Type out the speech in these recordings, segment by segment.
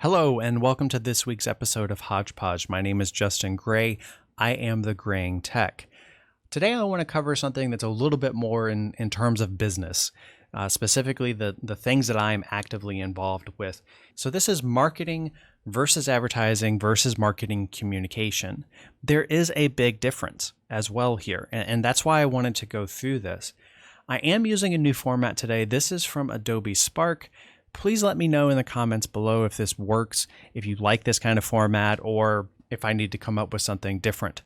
Hello, and welcome to this week's episode of HodgePodge. My name is Justin Gray. I am the Graying Tech. Today, I want to cover something that's a little bit more in terms of business, specifically the things that I'm actively involved with. So this is marketing versus advertising versus marketing communication. There is a big difference as well here, and that's why I wanted to go through this. I am using a new format today. This is from Adobe Spark. Please let me know in the comments below if this works, if you like this kind of format, or if I need to come up with something different.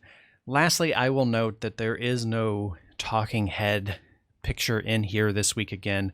Lastly, I will note that there is no talking head picture in here this week again.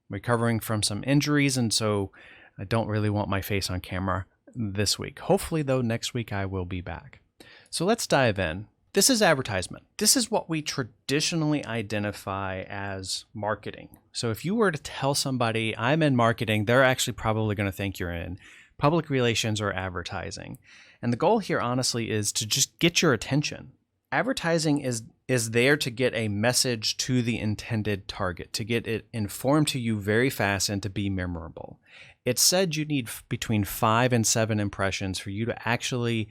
Recovering from some injuries, and so I don't really want my face on camera this week. Hopefully, though, next week I will be back. So let's dive in. This is advertisement. This is what we traditionally identify as marketing. So if you were to tell somebody I'm in marketing, they're actually probably going to think you're in public relations or advertising. And the goal here, honestly, is to just get your attention. Advertising is there to get a message to the intended target, to get it informed to you very fast and to be memorable. It's said you need between 5 and 7 impressions for you to actually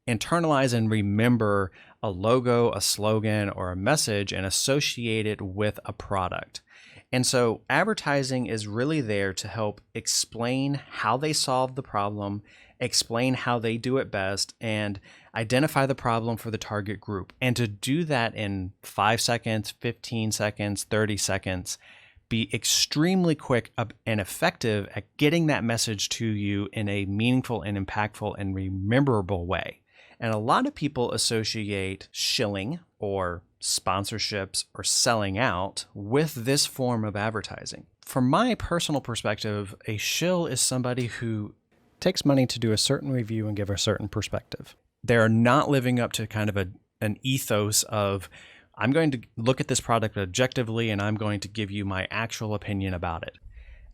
internalize and remember a logo, a slogan, or a message and associate it with a product. And so advertising is really there to help explain how they solve the problem, explain how they do it best, and identify the problem for the target group. And to do that in 5 seconds, 15 seconds, 30 seconds, be extremely quick and effective at getting that message to you in a meaningful and impactful and rememberable way. And a lot of people associate shilling or sponsorships or selling out with this form of advertising. From my personal perspective, a shill is somebody who takes money to do a certain review and give a certain perspective. They're not living up to kind of an ethos of, I'm going to look at this product objectively and I'm going to give you my actual opinion about it.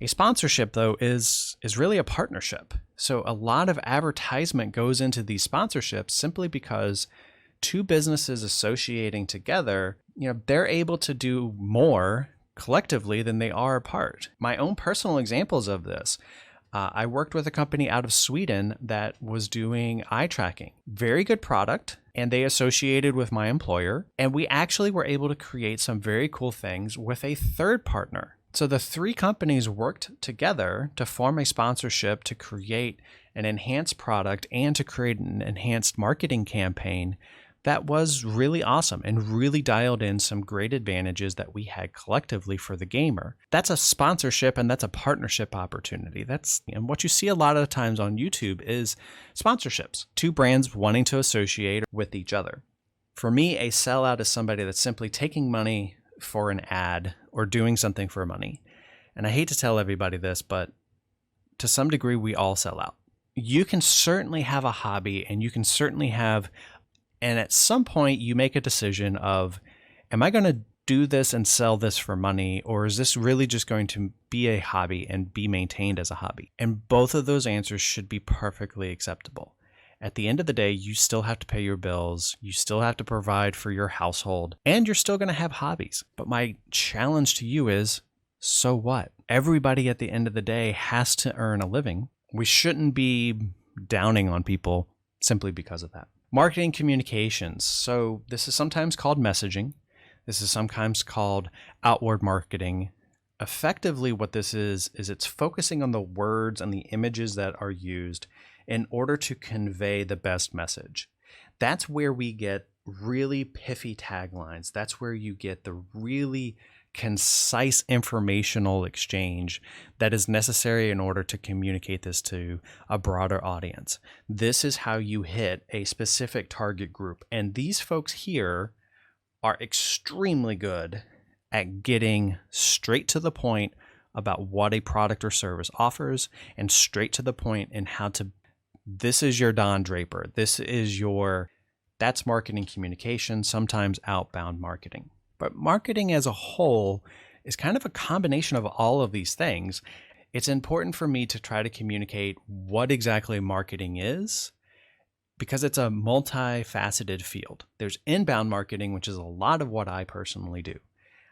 A sponsorship, though, is really a partnership. So a lot of advertisement goes into these sponsorships simply because two businesses associating together, they're able to do more collectively than they are apart. My own personal examples of this, I worked with a company out of Sweden that was doing eye tracking. Very good product, and they associated with my employer, and we actually were able to create some very cool things with a third partner. So the three companies worked together to form a sponsorship to create an enhanced product and to create an enhanced marketing campaign that was really awesome and really dialed in some great advantages that we had collectively for the gamer. That's a sponsorship and that's a partnership opportunity. And what you see a lot of the times on YouTube is sponsorships, two brands wanting to associate with each other. For me, a sellout is somebody that's simply taking money for an ad or doing something for money. And I hate to tell everybody this, but to some degree, we all sell out. You can certainly have a hobby and you can certainly and at some point you make a decision of, am I going to do this and sell this for money, or is this really just going to be a hobby and be maintained as a hobby? And both of those answers should be perfectly acceptable. At the end of the day, you still have to pay your bills, you still have to provide for your household, and you're still going to have hobbies. But my challenge to you is, so what? Everybody at the end of the day has to earn a living. We shouldn't be downing on people simply because of that. Marketing communications. So this is sometimes called messaging. This is sometimes called outward marketing. Effectively, what this is it's focusing on the words and the images that are used in order to convey the best message. That's where we get really piffy taglines. That's where you get the really concise informational exchange that is necessary in order to communicate this to a broader audience. This is how you hit a specific target group. And these folks here are extremely good at getting straight to the point about what a product or service offers and straight to the point in how to, this is your Don Draper. That's marketing communication, sometimes outbound marketing. But marketing as a whole is kind of a combination of all of these things. It's important for me to try to communicate what exactly marketing is because it's a multifaceted field. There's inbound marketing, which is a lot of what I personally do.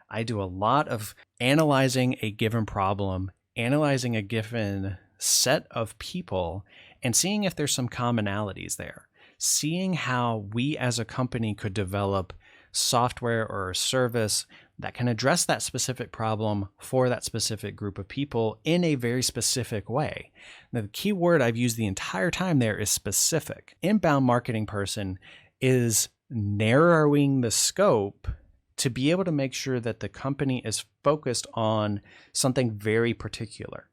I do a lot of analyzing a given problem, analyzing a given set of people and seeing if there's some commonalities there, seeing how we as a company could develop software or a service that can address that specific problem for that specific group of people in a very specific way. Now, the key word I've used the entire time there is specific. Inbound marketing person is narrowing the scope to be able to make sure that the company is focused on something very particular.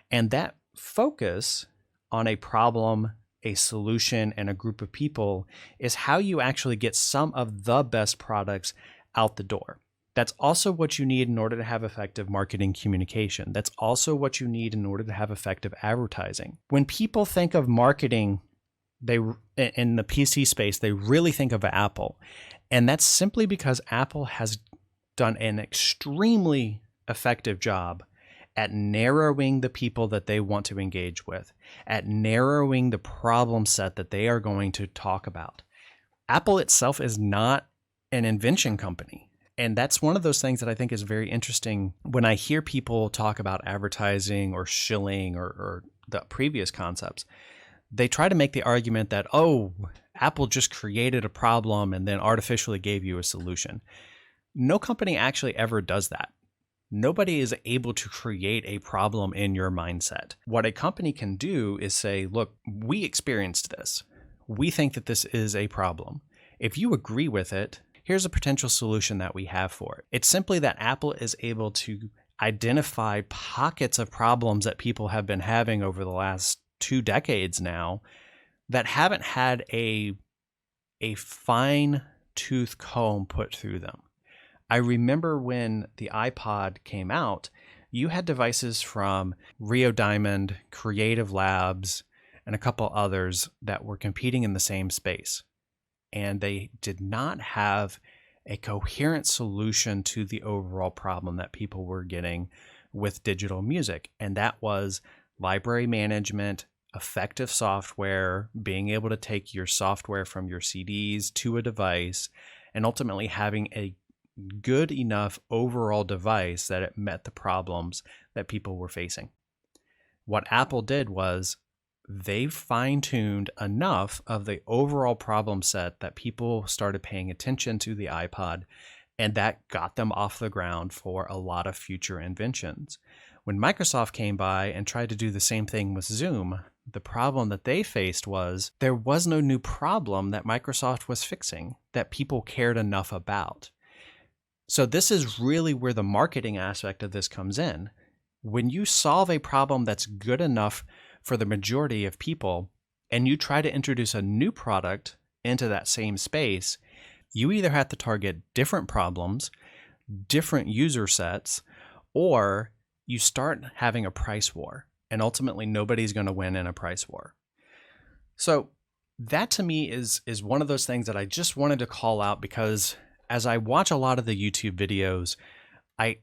And that focus on a problem, a solution, and a group of people is how you actually get some of the best products out the door. That's also what you need in order to have effective marketing communication. That's also what you need in order to have effective advertising. When people think of marketing, they in the PC space, they really think of Apple. And that's simply because Apple has done an extremely effective job at narrowing the people that they want to engage with, at narrowing the problem set that they are going to talk about. Apple itself is not an invention company. And that's one of those things that I think is very interesting when I hear people talk about advertising or shilling or the previous concepts. They try to make the argument that, oh, Apple just created a problem and then artificially gave you a solution. No company actually ever does that. Nobody is able to create a problem in your mindset. What a company can do is say, look, we experienced this. We think that this is a problem. If you agree with it, here's a potential solution that we have for it. It's simply that Apple is able to identify pockets of problems that people have been having over the last 2 decades now that haven't had a fine tooth comb put through them. I remember when the iPod came out, you had devices from Rio Diamond, Creative Labs, and a couple others that were competing in the same space. And they did not have a coherent solution to the overall problem that people were getting with digital music. And that was library management, effective software, being able to take your software from your CDs to a device, and ultimately having a good enough overall device that it met the problems that people were facing. What Apple did was they fine-tuned enough of the overall problem set that people started paying attention to the iPod, and that got them off the ground for a lot of future inventions. When Microsoft came by and tried to do the same thing with Zoom, the problem that they faced was there was no new problem that Microsoft was fixing that people cared enough about. So this is really where the marketing aspect of this comes in. When you solve a problem that's good enough for the majority of people, and you try to introduce a new product into that same space, you either have to target different problems, different user sets, or you start having a price war. And ultimately, nobody's going to win in a price war. So that to me is one of those things that I just wanted to call out, because as I watch a lot of the YouTube videos, I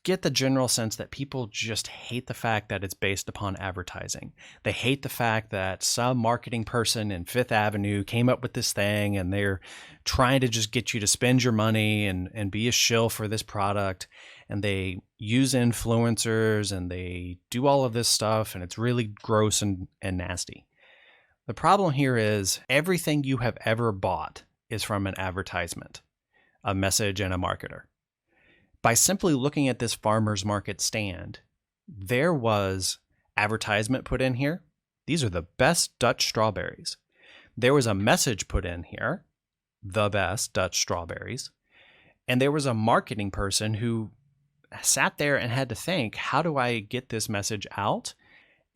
get the general sense that people just hate the fact that it's based upon advertising. They hate the fact that some marketing person in Fifth Avenue came up with this thing and they're trying to just get you to spend your money and be a shill for this product. And they use influencers and they do all of this stuff, and it's really gross and nasty. The problem here is everything you have ever bought is from an advertisement, a message, and a marketer. By simply looking at this farmer's market stand, there was advertisement put in here. These are the best Dutch strawberries. There was a message put in here, the best Dutch strawberries. And there was a marketing person who sat there and had to think, how do I get this message out?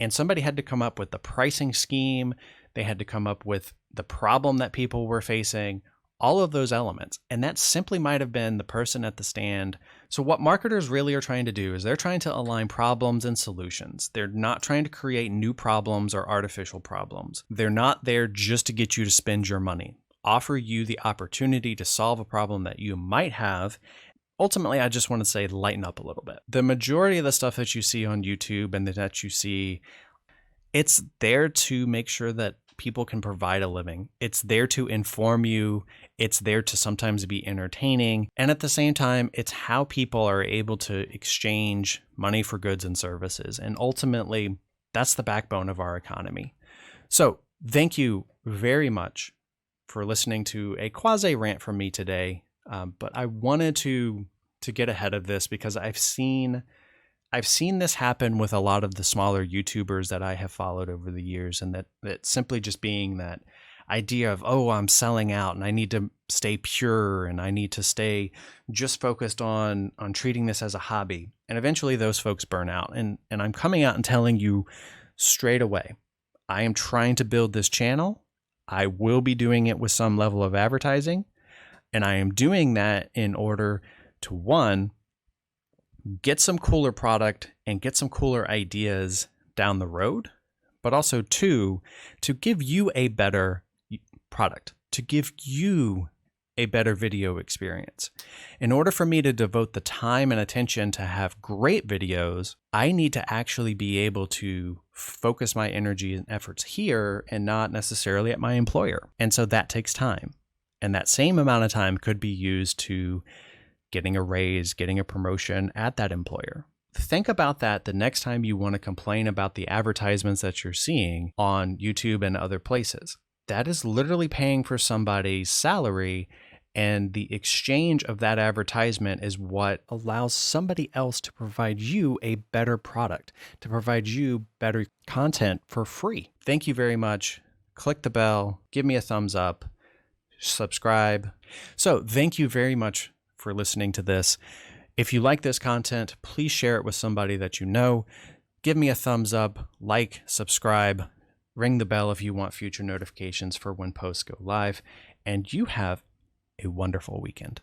And somebody had to come up with the pricing scheme. They had to come up with the problem that people were facing, all of those elements. And that simply might have been the person at the stand. So what marketers really are trying to do is they're trying to align problems and solutions. They're not trying to create new problems or artificial problems. They're not there just to get you to spend your money, offer you the opportunity to solve a problem that you might have. Ultimately, I just want to say lighten up a little bit. The majority of the stuff that you see on YouTube and that you see, it's there to make sure that people can provide a living. It's there to inform you. It's there to sometimes be entertaining. And at the same time, it's how people are able to exchange money for goods and services. And ultimately, That's the backbone of our economy. So thank you very much for listening to a quasi rant from me today. But I wanted to get ahead of this because I've seen this happen with a lot of the smaller YouTubers that I have followed over the years, and that simply just being that idea of, oh, I'm selling out and I need to stay pure and I need to stay just focused on treating this as a hobby. And eventually those folks burn out. And I'm coming out and telling you straight away, I am trying to build this channel. I will be doing it with some level of advertising. And I am doing that in order to, one, get some cooler product and get some cooler ideas down the road, but also two, to give you a better product, to give you a better video experience. In order for me to devote the time and attention to have great videos, I need to actually be able to focus my energy and efforts here and not necessarily at my employer. And so that takes time. And that same amount of time could be used to getting a raise, getting a promotion at that employer. Think about that the next time you want to complain about the advertisements that you're seeing on YouTube and other places. That is literally paying for somebody's salary, and the exchange of that advertisement is what allows somebody else to provide you a better product, to provide you better content for free. Thank you very much. Click the bell, give me a thumbs up, subscribe. So thank you very much for listening to this. If you like this content, please share it with somebody that you know. Give me a thumbs up, like, subscribe, ring the bell if you want future notifications for when posts go live, and you have a wonderful weekend.